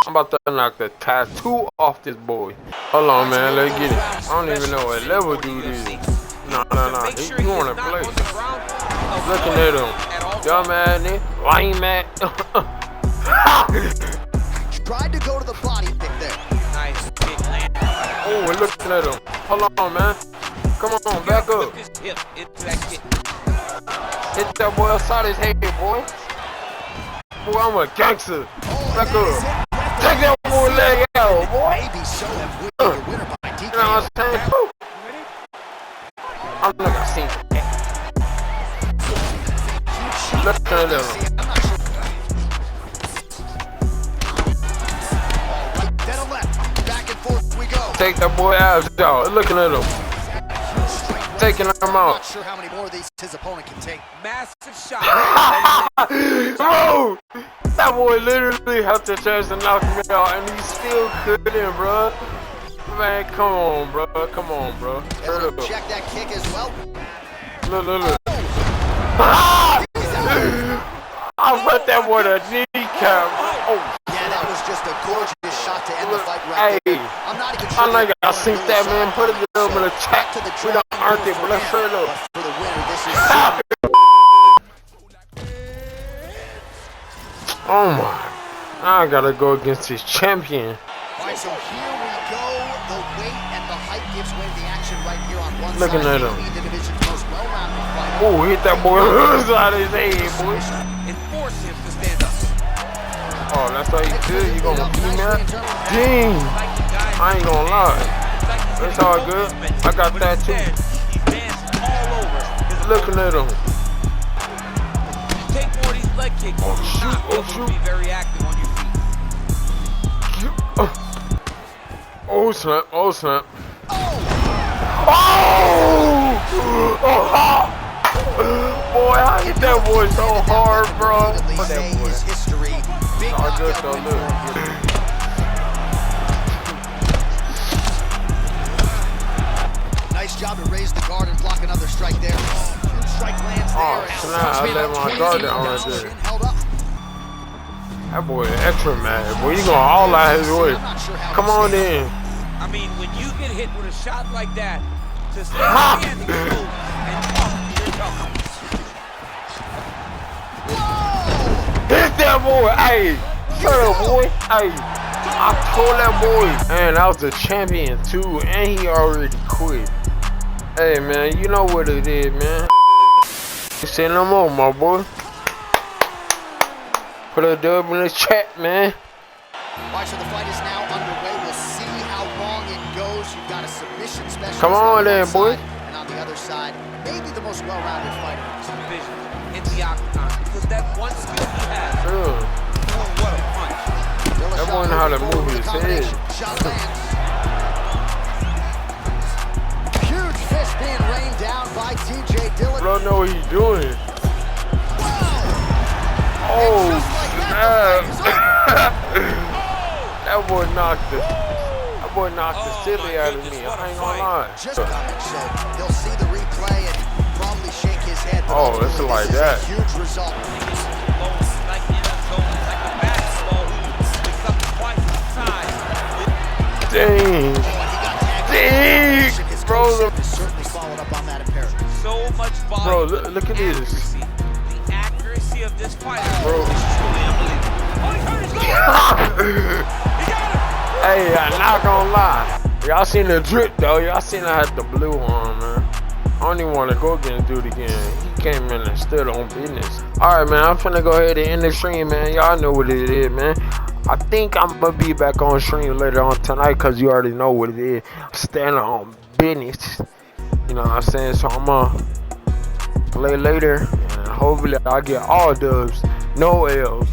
I'm about to knock the tattoo off this boy. Hold on, man. Let's get it. I don't even know what level dude is. Nah. You wanna play? Looking at him. Dumb ass nigga. Lame ass. Tried to go to the body pick there. Nice big land. Oh, we're looking at him. Hold on, man. Come on, back up. Hip into that kick. Hit that boy outside his head, boy. Boy, I'm a gangster. Back up. Take that boy leg out, boy. Maybe so have we the winner by TKO. You know what I'm saying? Woo. I'm like I seen that. Looking at him. Then a left. Back and forth we go. Take that boy out, dog. Looking at him. Taking him Not out. sure how many more of these his opponent can take. Massive shot. Bro, that boy literally had the chance to knock me out, and he still couldn't, bro. Man, come on, bro. Come on, bro. Able to check that kick as well. Look. I put that boy to kneecap. Oh. Yeah, that was just a gorgeous shot to end the fight right Hey, there. I'm not even I sure. think I seen that, man. Put it up in the chat. We done earned it, but let's straight up. For the winner, this is Oh my. Now I gotta go against his champion. Alright, so here we go. The weight and the height gives way to the action right here on one Looking side. at him. The division's most well-rounded fighter. Oh, hit that boy inside his head, boy. And force him to stand up. Oh, that's how you do. You gonna beat me? Dang. I ain't gonna lie. It's all good. I got that too. Looking at him. Take more of these leg kicks. Oh, shoot. Be very active on your feet. Oh, snap. Oh! Boy, I hit that boy so hard, bro. Fuck that boy. All good though, look. Nice job to raise the guard and block another strike there. Strike lands there. Oh, snap. I let my guard down right there. That boy extra mad. Boy, you going all out his way. Come on in. I mean, when you get hit with a shot like that, to stay standing and you're tough. Hit that boy. Hey, shut up, boy. Hey, I told that boy. Man, I was the champion too, and he already quit. Hey, man, you know what it is, man. Say no more, my boy. Put a dub in the chat, man. Alright, so the fight is now underway. We'll see how long it goes. You've got a submission specialist. Come on then, boy. And on the other side, maybe the most well-rounded fighter in this division. In the octagon, because that one skill he has. Ugh. What a punch. That boy know how to move his head. Shot lands. Huge fist being rained down by TJ Dillon. Bro, know what he's doing. Oh, that boy knocked the silly out of me. I ain't gonna lie. Just coming, so he'll see the replay and probably shake his head. Oh, it's like that. Huge result. Dang, bro. Certainly followed up on that apparently. So much volume. Bro, look at this. The accuracy of this fighter Bro. is truly unbelievable. Hey, I'm not gonna lie. Y'all seen the drip though. Y'all seen I had the blue on, man. I don't even want to go again and do it again. He came in and stood on business. Alright, man. I'm finna go ahead and end the stream, man. Y'all know what it is, man. I think I'm gonna be back on stream later on tonight because you already know what it is. Standing on business. You know what I'm saying? So I'm gonna play later and hopefully I get all dubs. No L's.